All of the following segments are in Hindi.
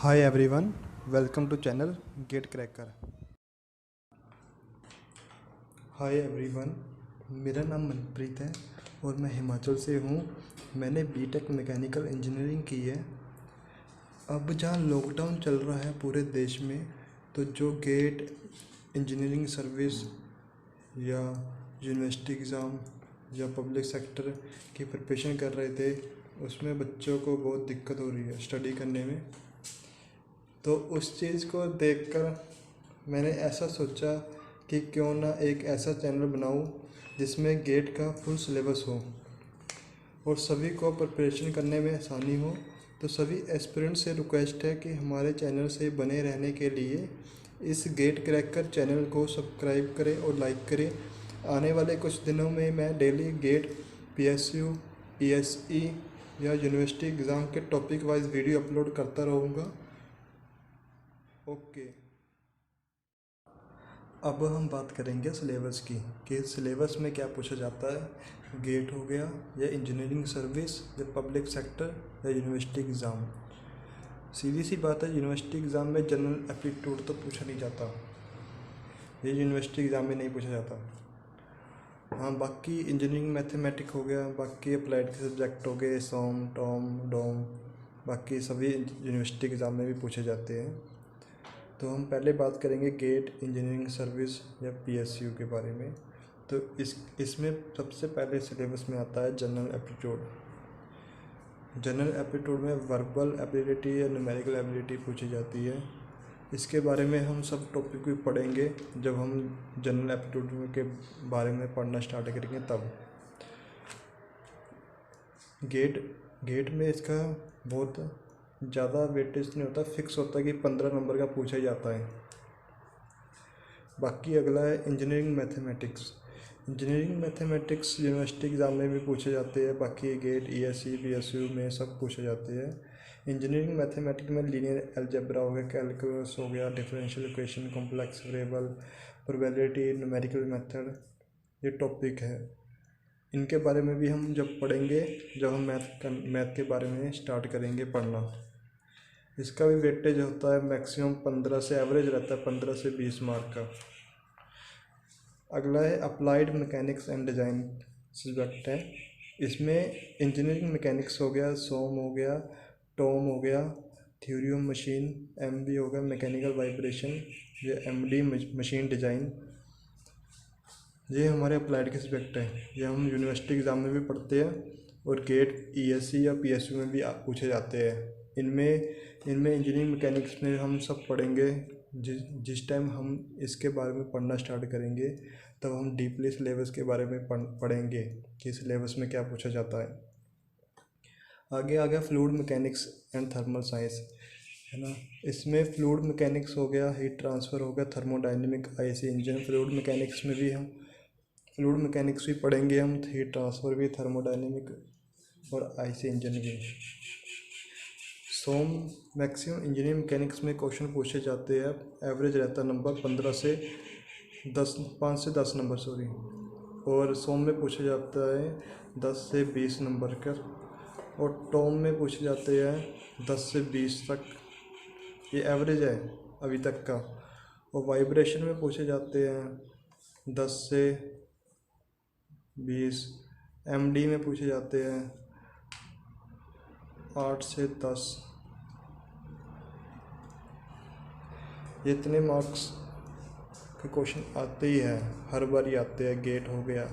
Hi everyone, welcome to channel Gate Cracker. Hi everyone, मेरा नाम मनप्रीत है और मैं हिमाचल से हूँ। मैंने बीटेक मैकेनिकल इंजीनियरिंग की है। अब जहाँ लॉकडाउन चल रहा है पूरे देश में, तो जो गेट इंजीनियरिंग सर्विस या यूनिवर्सिटी एग्ज़ाम या पब्लिक सेक्टर की प्रिपरेशन कर रहे थे, उसमें बच्चों को बहुत दिक्कत हो रही है स्टडी करने में। तो उस चीज़ को देखकर मैंने ऐसा सोचा कि क्यों ना एक ऐसा चैनल बनाऊं जिसमें गेट का फुल सिलेबस हो और सभी को प्रिपरेशन करने में आसानी हो। तो सभी एस्पिरेंट से रिक्वेस्ट है कि हमारे चैनल से बने रहने के लिए इस गेट क्रैकर चैनल को सब्सक्राइब करें और लाइक करें। आने वाले कुछ दिनों में मैं डेली गेट, पीएसयू, पीएसई या यूनिवर्सिटी एग्ज़ाम के टॉपिक वाइज वीडियो अपलोड करता रहूँगा। ओके, अब हम बात करेंगे सिलेबस की कि सिलेबस में क्या पूछा जाता है। गेट हो गया या इंजीनियरिंग सर्विस या पब्लिक सेक्टर या यूनिवर्सिटी एग्ज़ाम। सीधी सी बात है, यूनिवर्सिटी एग्ज़ाम में जनरल एप्टीट्यूड तो पूछा नहीं जाता, ये यूनिवर्सिटी एग्ज़ाम में नहीं पूछा जाता। हाँ, बाकी इंजीनियरिंग मैथमेटिक हो गया, बाकी अप्लाइड के सब्जेक्ट हो गए, सोम, टॉम, डोम, बाकी सभी यूनिवर्सिटी एग्ज़ाम में भी पूछे जाते हैं। तो हम पहले बात करेंगे गेट इंजीनियरिंग सर्विस या पीएसयू के बारे में। तो इसमें सबसे पहले सिलेबस में आता है जनरल एप्टीट्यूड। जनरल एप्टीट्यूड में वर्बल एबिलिटी या न्यूमेरिकल एबिलिटी पूछी जाती है। इसके बारे में हम सब टॉपिक भी पढ़ेंगे जब हम जनरल एप्टीट्यूड के बारे में पढ़ना स्टार्ट करेंगे तब। गेट में इसका बहुत ज़्यादा वेटेज नहीं होता, फिक्स होता है कि 15 नंबर का पूछा ही जाता है। बाकी अगला है engineering mathematics. Engineering mathematics university exam में भी पूछे जाते हैं, बाकी गेट, ईएससी, पीएसयू में सब पूछे जाते हैं। इंजीनियरिंग मैथमेटिक्स में लीनियर अलजेब्रा हो गया, कैलकुलस हो गया, differential equation, complex variable, probability, numerical method, ये टॉपिक है। इनके बारे में भी हम जब पढ़ेंगे, जब हम मैथ के बारे में स्टार्ट करेंगे पढ़ना। इसका भी वेटेज होता है मैक्सिमम 15 से, एवरेज रहता है 15 से 20 मार्क का। अगला है applied mechanics and design subject है। इसमें इंजीनियरिंग मैकेनिक्स हो गया, सोम हो गया, टॉम हो गया, थ्योरी ऑफ मशीन, एमबी हो गया, मैकेनिकल वाइब्रेशन, ये एमडी मशीन डिज़ाइन, ये हमारे अप्लाइड के सब्जेक्ट हैं। ये हम यूनिवर्सिटी एग्ज़ाम में भी पढ़ते हैं और गेट, ईएससी या पीएसयू में भी पूछे जाते हैं। इनमें इंजीनियरिंग मैकेनिक्स में हम सब पढ़ेंगे। जिस टाइम हम इसके बारे में पढ़ना स्टार्ट करेंगे तब हम डीपली सिलेबस के बारे में पढ़ेंगे कि सिलेबस में क्या पूछा जाता है। आगे आ गया fluid mechanics and thermal science, है ना। इसमें फ्लूइड मैकेनिक्स हो गया, हीट ट्रांसफ़र हो गया, thermodynamic, IC engine. Fluid mechanics में भी हम फ्लूइड मैकेनिक्स भी पढ़ेंगे, हम हीट ट्रांसफ़र भी, थर्मोडाइनमिक और आईसी इंजन भी। सोम मैक्सिमम इंजीनियरिंग मैकेनिक्स में क्वेश्चन पूछे जाते हैं, एवरेज रहता है नंबर 5 से 10 नंबर सॉरी। और सोम में पूछा जाता है 10 से 20 नंबर का, और टॉम में पूछे जाते हैं 10 से 20 तक, ये एवरेज है अभी तक का। और वाइब्रेशन में पूछे जाते हैं 10 से 20। एमडी में पूछे जाते हैं 8 से 10। ये इतने मार्क्स के क्वेश्चन आते ही हैं, हर बार ही आते हैं। गेट हो गया,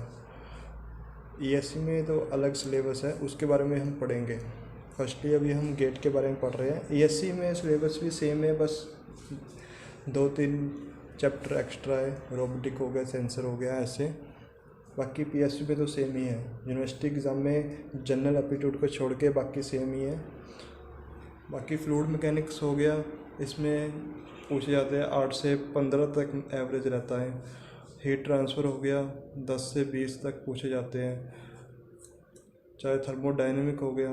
ईएससी में तो अलग सिलेबस है, उसके बारे में हम पढ़ेंगे। फर्स्टली अभी हम गेट के बारे में पढ़ रहे हैं। ईएससी में सिलेबस भी सेम है, बस 2-3 चैप्टर एक्स्ट्रा है, रोबोटिक हो गया, सेंसर हो गया, ऐसे। बाकी पीएसयू में तो सेम ही है। यूनिवर्सिटी एग्ज़ाम में जनरल एप्टीट्यूड को छोड़ के बाकी सेम ही है। बाकी फ्लूइड मैकेनिक्स हो गया, इसमें पूछे जाते हैं 8 से 15 तक एवरेज रहता है। हीट ट्रांसफ़र हो गया, 10 से 20 तक पूछे जाते हैं। चाहे थर्मोडाइनमिक हो गया,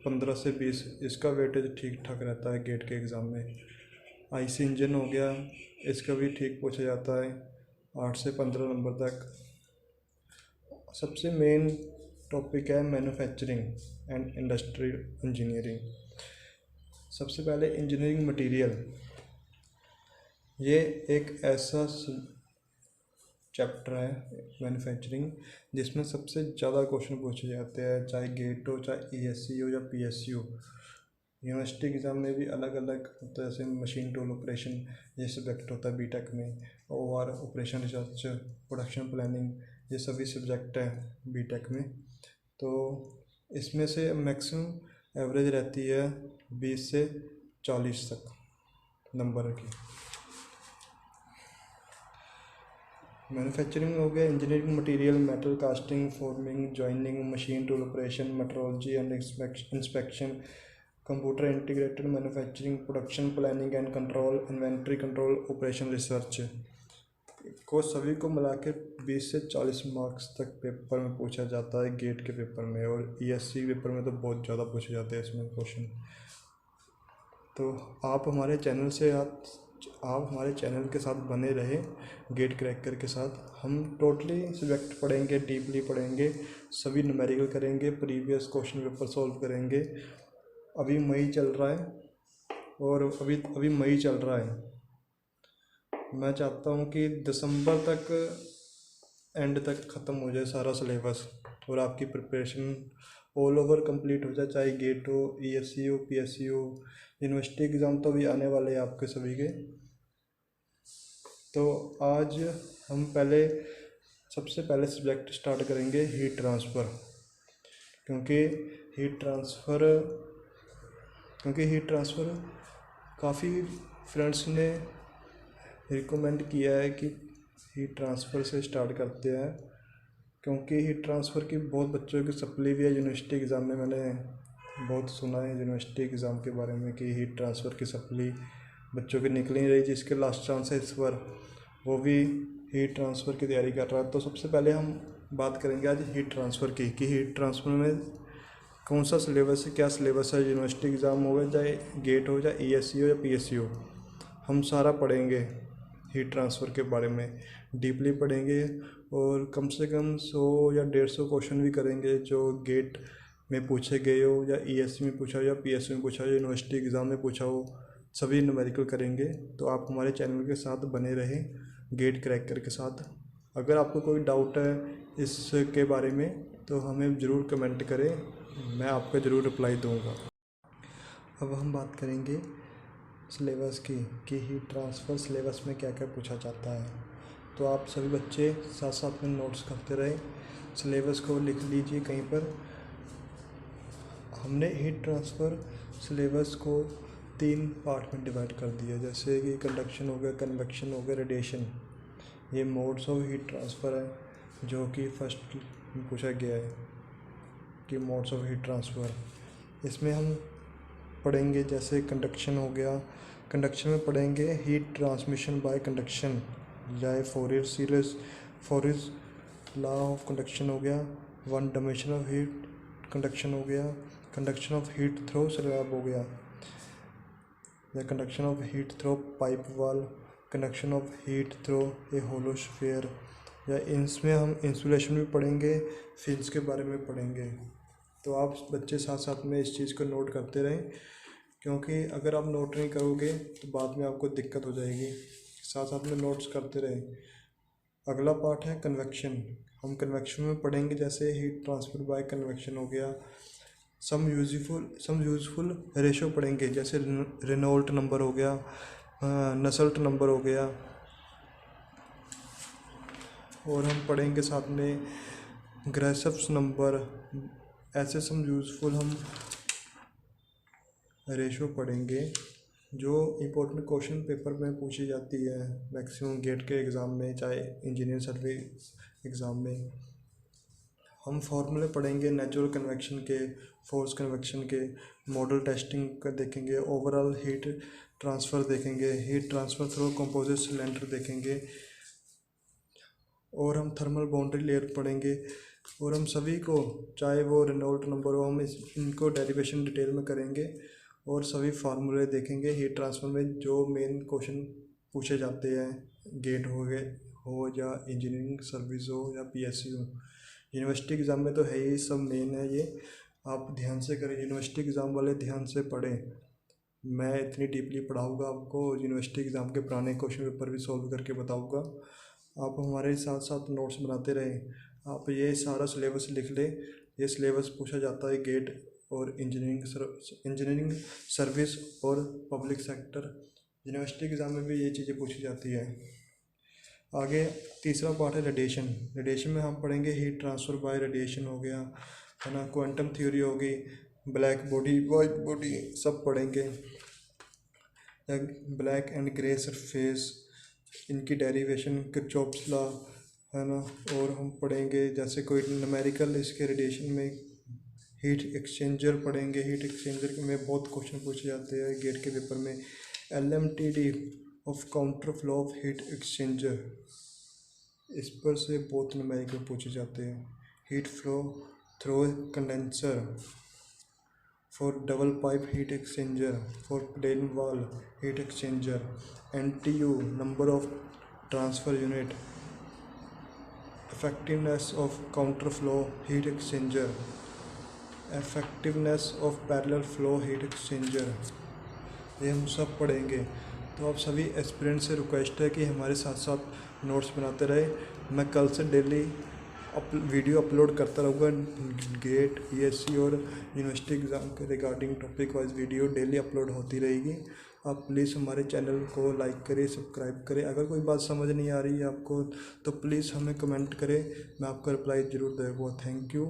15 से 20, इसका वेटेज ठीक ठाक रहता है गेट के एग्ज़ाम में। आईसी इंजन हो गया, इसका भी ठीक पूछा जाता है 8 से 15 नंबर तक। सबसे मेन टॉपिक है मैन्युफैक्चरिंग एंड इंडस्ट्रियल इंजीनियरिंग। सबसे पहले इंजीनियरिंग मटेरियल, ये एक ऐसा चैप्टर है मैन्युफैक्चरिंग जिसमें सबसे ज़्यादा क्वेश्चन पूछे जाते हैं, चाहे गेट हो, चाहे ईएससी हो या पीएससी हो। यूनिवर्सिटी एग्ज़ाम में भी अलग अलग होता है, जैसे मशीन टूल ऑपरेशन ये सब्जेक्ट होता है बीटेक में, और ऑपरेशन रिसर्च, प्रोडक्शन प्लानिंग, ये सभी सब्जेक्ट हैं बीटेक में। तो इसमें से मैक्सिमम एवरेज रहती है 20 से 40 तक नंबर की। मैन्युफैक्चरिंग हो गया engineering material, metal casting, forming, joining, machine tool operation, metrology and inspection, computer integrated manufacturing, production planning and control, inventory control, operation research को सभी को मिला के 20 से 40 मार्क्स तक पेपर में पूछा जाता है गेट के पेपर में, और ईएससी पेपर में तो बहुत ज़्यादा पूछे जाते हैं इसमें क्वेश्चन। तो आप हमारे चैनल के साथ बने रहे गेट क्रैकर के साथ। हम टोटली सब्जेक्ट पढ़ेंगे, डीपली पढ़ेंगे, सभी न्यूमेरिकल करेंगे, प्रीवियस क्वेश्चन पेपर सॉल्व करेंगे। अभी मई चल रहा है और अभी मई चल रहा है। मैं चाहता हूँ कि दिसंबर तक एंड तक ख़त्म हो जाए सारा सिलेबस और आपकी प्रिपरेशन ऑल ओवर कंप्लीट हो जाए, चाहे गेट हो, ईएससी हो, पीएससी हो। यूनिवर्सिटी एग्ज़ाम तो अभी आने वाले हैं आपके सभी के। तो आज हम सबसे पहले सब्जेक्ट स्टार्ट करेंगे हीट ट्रांसफ़र, क्योंकि हीट ट्रांसफ़र काफ़ी फ्रेंड्स ने रिकमेंड किया है कि हीट ट्रांसफ़र से स्टार्ट करते हैं, क्योंकि हीट ट्रांसफ़र की बहुत बच्चों की सप्ली भी है यूनिवर्सिटी एग्ज़ाम में। मैंने बहुत सुना है यूनिवर्सिटी एग्ज़ाम के बारे में कि हीट ट्रांसफ़र की सप्ली बच्चों की निकल नहीं रही, जिसके लास्ट चांस है इस बार वो भी हीट ट्रांसफ़र की तैयारी कर रहा है। तो सबसे पहले हम बात करेंगे आज हीट ट्रांसफ़र की, कि हीट ट्रांसफ़र में कौन सा सिलेबस है, क्या सिलेबस है। यूनिवर्सिटी एग्ज़ाम हो गया, चाहे गेट हो, चाहे ईएससी हो या पीएससी हो, हम सारा पढ़ेंगे हीट ट्रांसफ़र के बारे में, डीपली पढ़ेंगे, और कम से कम 100 या 150 क्वेश्चन भी करेंगे जो गेट में पूछे गए हो, या ईएससी में पूछा हो, या पीएससी में पूछा हो, यूनिवर्सिटी एग्ज़ाम में पूछा हो, सभी न्यूमेरिकल करेंगे। तो आप हमारे चैनल के साथ बने रहें गेट क्रैकर के साथ। अगर आपको कोई डाउट है इसके बारे में तो हमें ज़रूर कमेंट करें, मैं आपका ज़रूर रिप्लाई दूंगा। अब हम बात करेंगे सिलेबस की, कि हीट ट्रांसफ़र सिलेबस में क्या क्या पूछा जाता है। तो आप सभी बच्चे साथ साथ में नोट्स करते रहें, सिलेबस को लिख लीजिए कहीं पर। हमने हीट ट्रांसफ़र सिलेबस को 3 पार्ट में डिवाइड कर दिया, जैसे कि कंडक्शन हो गया, कन्वेक्शन हो गया, रेडिएशन। ये मोड्स ऑफ हीट ट्रांसफ़र है जो कि फर्स्ट में पूछा गया है कि मोड्स ऑफ हीट ट्रांसफ़र। इसमें हम पढ़ेंगे जैसे कंडक्शन हो गया, कंडक्शन में पढ़ेंगे हीट ट्रांसमिशन बाय कंडक्शन, चाहे फॉरियर्स लॉ ऑफ कंडक्शन हो गया, one dimension of heat conduction हो गया, conduction of heat through slab हो गया, या conduction of heat through pipe wall, conduction of heat through a hollow sphere, या इसमें हम इंसुलेशन भी पढ़ेंगे, फिल्स के बारे में पढ़ेंगे। तो आप बच्चे साथ साथ में इस चीज़ को नोट करते रहें, क्योंकि अगर आप नोट नहीं करोगे तो बाद में आपको दिक्कत हो जाएगी। साथ साथ में नोट्स करते रहें। अगला पार्ट है कन्वेक्शन। हम कन्वेक्शन में पढ़ेंगे जैसे हीट ट्रांसफर बाय कन्वेक्शन हो गया, सम यूज़फुल रेशो पढ़ेंगे, जैसे रेनॉल्ट नंबर हो गया, नसल्ट नंबर हो गया, और हम पढ़ेंगे साथ में ग्रेसफ्स नंबर। ऐसे सम यूज़फुल हम रेशो पढ़ेंगे जो इम्पोर्टेंट क्वेश्चन पेपर में पूछी जाती है मैक्सिमम गेट के एग्ज़ाम में, चाहे इंजीनियर सर्वे एग्ज़ाम में। हम फार्मूले पढ़ेंगे नेचुरल कन्वेक्शन के, फोर्स कन्वेक्शन के, मॉडल टेस्टिंग का देखेंगे, ओवरऑल हीट ट्रांसफ़र देखेंगे, heat transfer through composite cylinder देखेंगे, और हम थर्मल बाउंड्री लेयर पढ़ेंगे। और हम सभी को, चाहे वो रेनॉल्ट नंबर हो, हम इनको डेरिवेशन डिटेल में करेंगे, और सभी फार्मूले देखेंगे हीट ट्रांसफ़र में जो मेन क्वेश्चन पूछे जाते हैं, गेट हो या इंजीनियरिंग सर्विस हो या पीएससी हो। यूनिवर्सिटी एग्ज़ाम में तो है ही, सब मेन है ये, आप ध्यान से करें, यूनिवर्सिटी एग्ज़ाम वाले ध्यान से पढ़ें। मैं इतनी डीपली पढ़ाऊँगा आपको, यूनिवर्सिटी एग्ज़ाम के पुराने क्वेश्चन पेपर भी सॉल्व करके बताऊँगा। आप हमारे साथ साथ नोट्स बनाते रहें। आप ये सारा सिलेबस लिख लें। ये सिलेबस पूछा जाता है गेट और इंजीनियरिंग सर्विस और पब्लिक सेक्टर, यूनिवर्सिटी एग्ज़ाम में भी ये चीज़ें पूछी जाती है। आगे तीसरा पार्ट है रेडिएशन। रेडिएशन में हम पढ़ेंगे हीट ट्रांसफ़र बाय रेडिएशन हो गया, है ना, क्वांटम थ्योरी होगी, ब्लैक बॉडी वाइट बॉडी सब पढ़ेंगे। ब्लैक एंड ग्रे सरफेस, इनकी डेरिवेशन, किरचॉफ्स लॉ, है ना। और हम पढ़ेंगे जैसे कोई न्यूमेरिकल इसके रेडिएशन में हीट एक्सचेंजर पढ़ेंगे। हीट एक्सचेंजर में बहुत क्वेश्चन पूछे जाते हैं गेट के पेपर में। LMTD of counter flow of heat exchanger, इस पर से बहुत न्यूमेरिकल पूछे जाते हैं। Heat flow through condenser, for double pipe heat exchanger, for plain wall heat exchanger, NTU number of transfer unit, effectiveness of counter flow heat exchanger, effectiveness of parallel flow heat exchanger, ये हम सब पढ़ेंगे। तो आप सभी एस्पिरेंट से रिक्वेस्ट है कि हमारे साथ साथ नोट्स बनाते रहे। मैं कल से डेली वीडियो अपलोड करता रहूँगा। गेट, ESC और यूनिवर्सिटी एग्ज़ाम के regarding topic wise video daily upload होती रहेगी। आप प्लीज़ हमारे चैनल को लाइक करें, सब्सक्राइब करें। अगर कोई बात समझ नहीं आ रही है आपको तो प्लीज़ हमें कमेंट करें, मैं आपका रिप्लाई ज़रूर दूँगा। Thank you.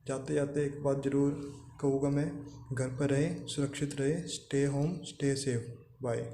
जाते जाते एक बात ज़रूर कहूँगा मैं, घर पर रहें, सुरक्षित रहें, stay home, stay safe, bye.